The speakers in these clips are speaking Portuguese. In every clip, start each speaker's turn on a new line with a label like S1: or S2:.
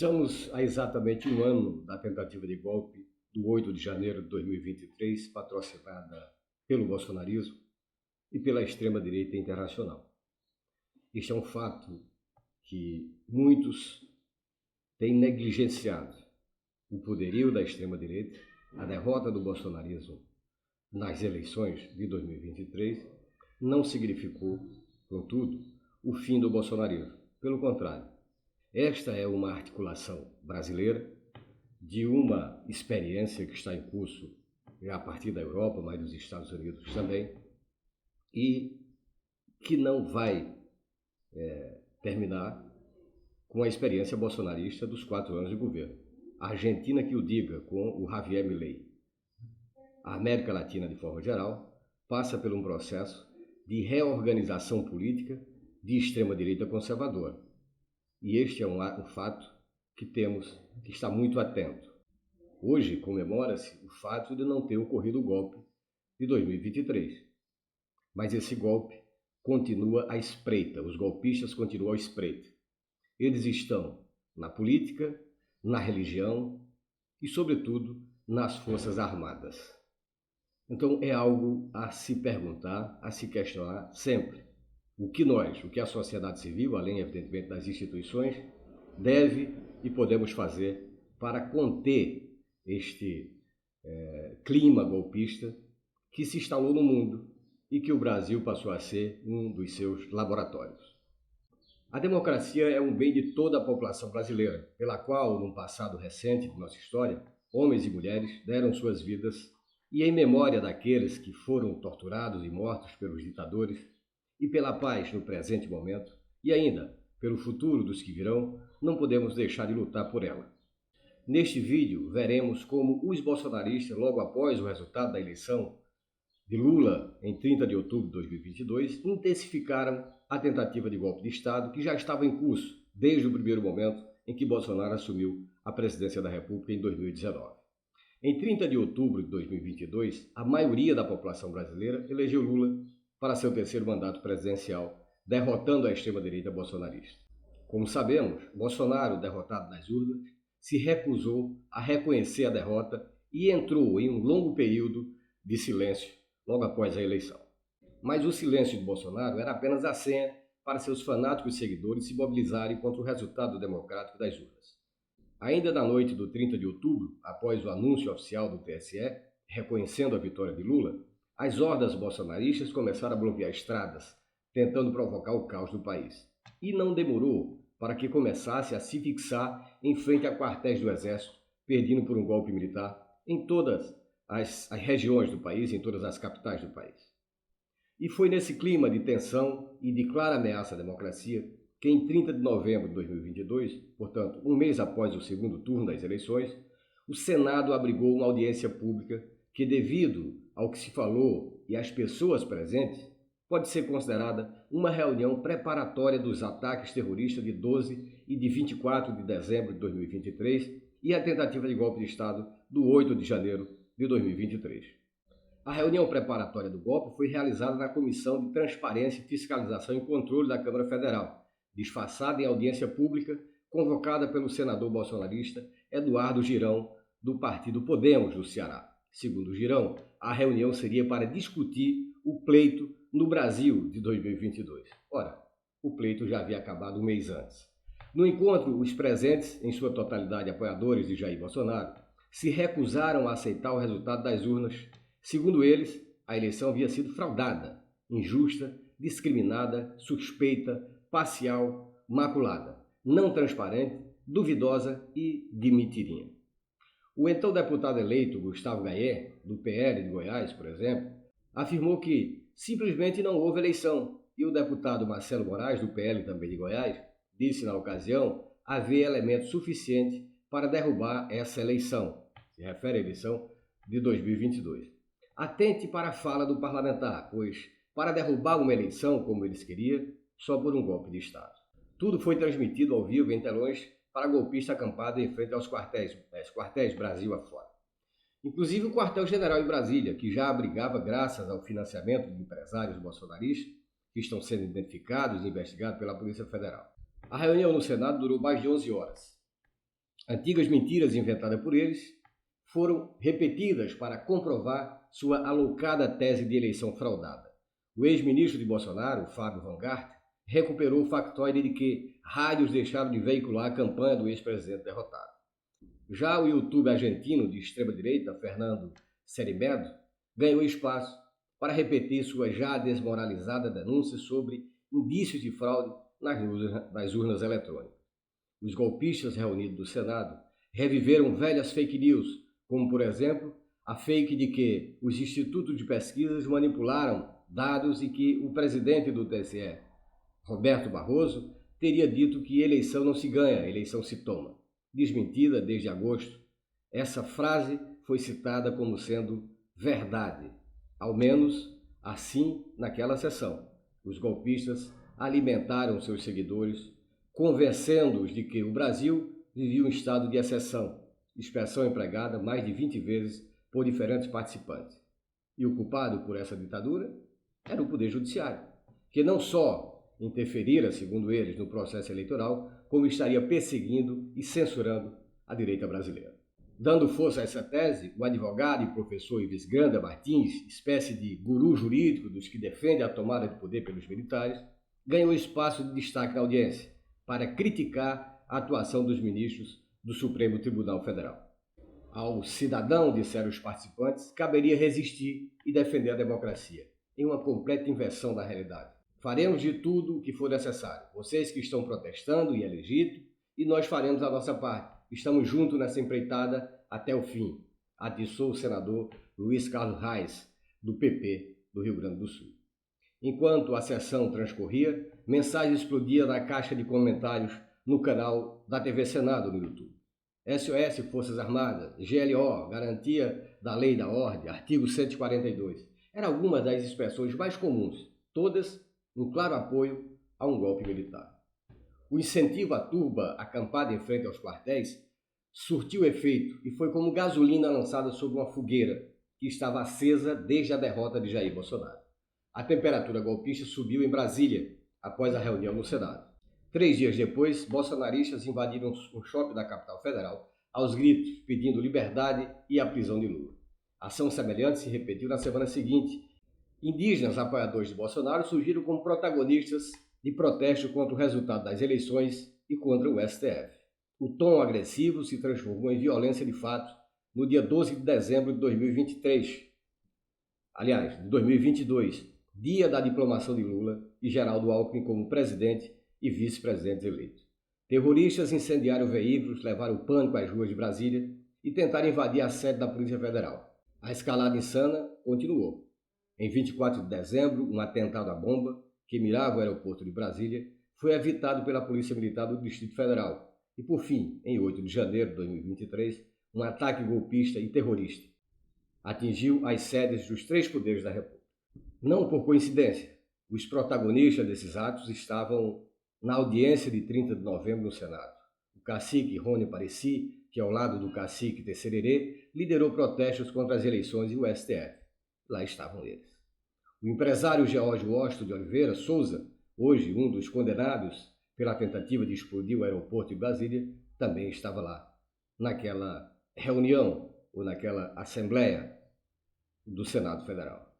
S1: Estamos há exatamente um ano da tentativa de golpe do 8 de janeiro de 2023, patrocinada pelo bolsonarismo e pela extrema-direita internacional. Este é um fato que muitos têm negligenciado. O poderio da extrema-direita, a derrota do bolsonarismo nas eleições de 2023, não significou, contudo, o fim do bolsonarismo. Pelo contrário, esta é uma articulação brasileira de uma experiência que está em curso a partir da Europa, mas dos Estados Unidos também, e que não vai terminar com a experiência bolsonarista dos 4 anos de governo. A Argentina que o diga, com o Javier Milei. A América Latina, de forma geral, passa por um processo de reorganização política de extrema-direita conservadora. E este é um fato que temos que estar muito atento. Hoje comemora-se o fato de não ter ocorrido o golpe de 2023. Mas esse golpe continua à espreita, os golpistas continuam à espreita. Eles estão na política, na religião e, sobretudo, nas Forças Armadas. Então é algo a se perguntar, a se questionar sempre. O que a sociedade civil, além evidentemente das instituições, deve e podemos fazer para conter este clima golpista que se instalou no mundo e que o Brasil passou a ser um dos seus laboratórios. A democracia é um bem de toda a população brasileira, pela qual, num passado recente de nossa história, homens e mulheres deram suas vidas, e em memória daqueles que foram torturados e mortos pelos ditadores, e pela paz no presente momento, e ainda pelo futuro dos que virão, não podemos deixar de lutar por ela. Neste vídeo, veremos como os bolsonaristas, logo após o resultado da eleição de Lula em 30 de outubro de 2022, intensificaram a tentativa de golpe de Estado que já estava em curso desde o primeiro momento em que Bolsonaro assumiu a presidência da República em 2019. Em 30 de outubro de 2022, a maioria da população brasileira elegeu Lula para seu terceiro mandato presidencial, derrotando a extrema-direita bolsonarista. Como sabemos, Bolsonaro, derrotado nas urnas, se recusou a reconhecer a derrota e entrou em um longo período de silêncio logo após a eleição. Mas o silêncio de Bolsonaro era apenas a senha para seus fanáticos seguidores se mobilizarem contra o resultado democrático das urnas. Ainda na noite do 30 de outubro, após o anúncio oficial do TSE, reconhecendo a vitória de Lula, as hordas bolsonaristas começaram a bloquear estradas, tentando provocar o caos do país. E não demorou para que começasse a se fixar em frente a quartéis do Exército, pedindo por um golpe militar em todas as regiões do país, em todas as capitais do país. E foi nesse clima de tensão e de clara ameaça à democracia que em 30 de novembro de 2022, portanto, um mês após o segundo turno das eleições, o Senado abrigou uma audiência pública que, devido ao que se falou e às pessoas presentes, pode ser considerada uma reunião preparatória dos ataques terroristas de 12 e de 24 de dezembro de 2023 e a tentativa de golpe de Estado do 8 de janeiro de 2023. A reunião preparatória do golpe foi realizada na Comissão de Transparência, Fiscalização e Controle da Câmara Federal, disfarçada em audiência pública, convocada pelo senador bolsonarista Eduardo Girão, do partido Podemos, do Ceará. Segundo Girão, a reunião seria para discutir o pleito no Brasil de 2022. Ora, o pleito já havia acabado um mês antes. No encontro, os presentes, em sua totalidade apoiadores de Jair Bolsonaro, se recusaram a aceitar o resultado das urnas. Segundo eles, a eleição havia sido fraudada, injusta, discriminada, suspeita, parcial, maculada, não transparente, duvidosa e de mentirinha. O então deputado eleito Gustavo Gayer, do PL de Goiás, por exemplo, afirmou que simplesmente não houve eleição, e o deputado Marcelo Moraes, do PL também de Goiás, disse na ocasião haver elemento suficiente para derrubar essa eleição, se refere à eleição de 2022. Atente para a fala do parlamentar, pois para derrubar uma eleição como eles queriam, só por um golpe de Estado. Tudo foi transmitido ao vivo em telões para golpista acampado em frente aos quartéis Brasil afora. Inclusive o quartel-general em Brasília, que já abrigava graças ao financiamento de empresários bolsonaristas, que estão sendo identificados e investigados pela Polícia Federal. A reunião no Senado durou mais de 11 horas. Antigas mentiras inventadas por eles foram repetidas para comprovar sua alocada tese de eleição fraudada. O ex-ministro de Bolsonaro, Fábio Van Garten, recuperou o factoide de que rádios deixaram de veicular a campanha do ex-presidente derrotado. Já o youtuber argentino de extrema-direita, Fernando Serimedo, ganhou espaço para repetir sua já desmoralizada denúncia sobre indícios de fraude nas urnas eletrônicas. Os golpistas reunidos do Senado reviveram velhas fake news, como, por exemplo, a fake de que os institutos de pesquisas manipularam dados e que o presidente do TSE, Roberto Barroso, teria dito que eleição não se ganha, eleição se toma. Desmentida desde agosto, essa frase foi citada como sendo verdade, ao menos assim naquela sessão. Os golpistas alimentaram seus seguidores, convencendo-os de que o Brasil vivia um estado de exceção, expressão empregada mais de 20 vezes por diferentes participantes. E o culpado por essa ditadura era o Poder Judiciário, que não só interferira, segundo eles, no processo eleitoral, como estaria perseguindo e censurando a direita brasileira. Dando força a essa tese, o advogado e professor Ives Granda Martins, espécie de guru jurídico dos que defende a tomada de poder pelos militares, ganhou espaço de destaque na audiência para criticar a atuação dos ministros do Supremo Tribunal Federal. Ao cidadão, disseram os participantes, caberia resistir e defender a democracia, em uma completa inversão da realidade. Faremos de tudo o que for necessário. Vocês que estão protestando, e é legítimo, e nós faremos a nossa parte. Estamos juntos nessa empreitada até o fim, atiçou o senador Luiz Carlos Reis, do PP do Rio Grande do Sul. Enquanto a sessão transcorria, mensagem explodia na caixa de comentários no canal da TV Senado no YouTube. SOS Forças Armadas, GLO, Garantia da Lei e da Ordem, artigo 142. Eram algumas das expressões mais comuns, todas um claro apoio a um golpe militar. O incentivo à turba acampada em frente aos quartéis surtiu efeito e foi como gasolina lançada sobre uma fogueira que estava acesa desde a derrota de Jair Bolsonaro. A temperatura golpista subiu em Brasília após a reunião no Senado. 3 dias depois, bolsonaristas invadiram um shopping da capital federal aos gritos, pedindo liberdade e a prisão de Lula. Ação semelhante se repetiu na semana seguinte. Indígenas apoiadores de Bolsonaro surgiram como protagonistas de protesto contra o resultado das eleições e contra o STF. O tom agressivo se transformou em violência de fato no dia 12 de dezembro de 2023. Aliás, de 2022, dia da diplomação de Lula e Geraldo Alckmin como presidente e vice-presidentes eleitos. Terroristas incendiaram veículos, levaram pânico às ruas de Brasília e tentaram invadir a sede da Polícia Federal. A escalada insana continuou. Em 24 de dezembro, um atentado à bomba, que mirava o aeroporto de Brasília, foi evitado pela Polícia Militar do Distrito Federal. E, por fim, em 8 de janeiro de 2023, um ataque golpista e terrorista atingiu as sedes dos 3 poderes da República. Não por coincidência, os protagonistas desses atos estavam na audiência de 30 de novembro no Senado. O cacique Rony Pareci, que ao lado do cacique Tessererê, liderou protestos contra as eleições e o STF. Lá estavam eles. O empresário Geórgio Washington de Oliveira Souza, hoje um dos condenados pela tentativa de explodir o aeroporto de Brasília, também estava lá, naquela reunião ou naquela assembleia do Senado Federal.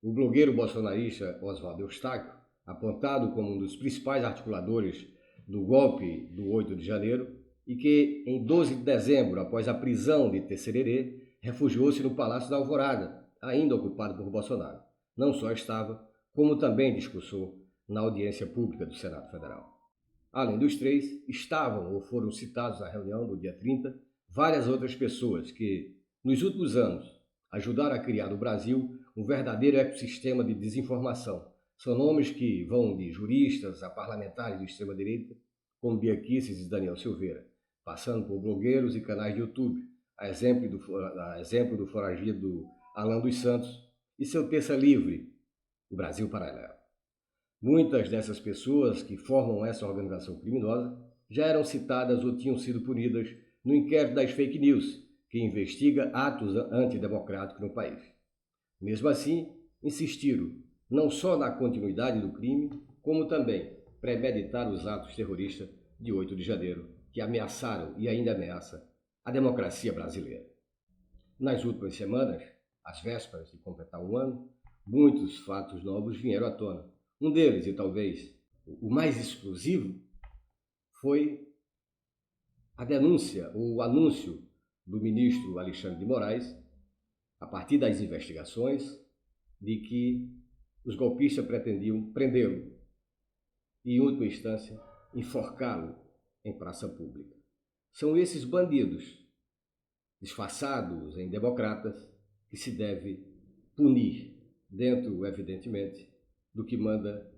S1: O blogueiro bolsonarista Oswaldo Eustáquio, apontado como um dos principais articuladores do golpe do 8 de janeiro, e que em 12 de dezembro, após a prisão de Tessererê, refugiou-se no Palácio da Alvorada, ainda ocupado por Bolsonaro. Não só estava, como também discursou na audiência pública do Senado Federal. Além dos 3, estavam ou foram citados na reunião do dia 30 várias outras pessoas que, nos últimos anos, ajudaram a criar no Brasil um verdadeiro ecossistema de desinformação. São nomes que vão de juristas a parlamentares de extrema-direita, como Bia Kicis e Daniel Silveira, passando por blogueiros e canais de YouTube, a exemplo do foragido Alan dos Santos e seu terça livre, o Brasil Paralelo. Muitas dessas pessoas que formam essa organização criminosa já eram citadas ou tinham sido punidas no inquérito das fake news, que investiga atos antidemocráticos no país. Mesmo assim, insistiram não só na continuidade do crime, como também premeditaram os atos terroristas de 8 de janeiro que ameaçaram e ainda ameaça a democracia brasileira. Nas últimas semanas, às vésperas de completar um ano, muitos fatos novos vieram à tona. Um deles, e talvez o mais explosivo, foi a denúncia ou o anúncio do ministro Alexandre de Moraes, a partir das investigações, de que os golpistas pretendiam prendê-lo e, em última instância, enforcá-lo em praça pública. São esses bandidos, disfarçados em democratas, que se deve punir, dentro, evidentemente, do que manda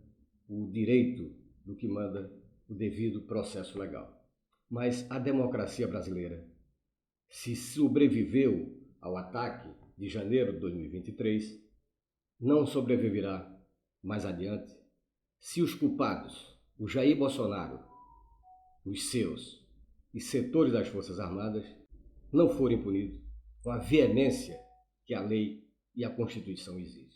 S1: o direito, do que manda o devido processo legal. Mas a democracia brasileira, se sobreviveu ao ataque de janeiro de 2023, não sobreviverá mais adiante se os culpados, o Jair Bolsonaro, os seus e setores das Forças Armadas, não forem punidos com a veemência que a lei e a Constituição exigem.